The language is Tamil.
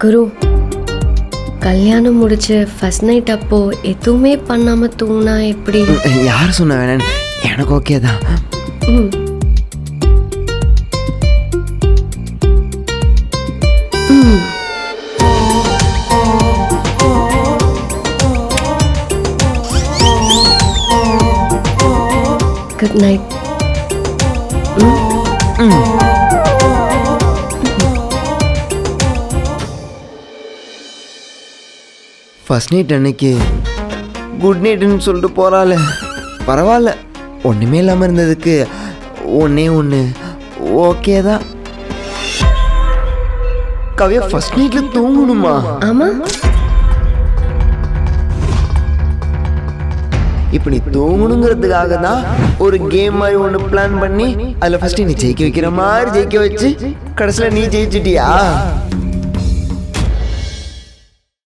குரு, கல்யாணம் முடிச்சு ஃபர்ஸ்ட் நைட் அப்போ எதுவுமே பண்ணாம தூங்கினா எப்படி? யார் சொன்ன வேணான்னு? எனக்கு ஓகே தான். ம். ம். Good night. ஃபர்ஸ்ட் நைட் அன்னைக்கு குட் நைட்டுன்னு சொல்லிட்டு போகிறாள். பரவாயில்ல, ஒன்றுமே இல்லாமல் இருந்ததுக்கு ஒன்றே ஒன்று ஓகே தான். கவியா ஃபர்ஸ்ட் நைட்டில் தூங்கணுமா? ஆமா. இப்போ நீ தூங்கணுங்கிறதுக்காக தான் ஒரு கேம் மாதிரி ஒன்று பிளான் பண்ணி அதில் ஃபர்ஸ்ட் நீ ஜெயிக்க வைக்கிற மாதிரி ஜெயிக்க வச்சு கடைசியில் நீ ஜெயிச்சிட்டியா?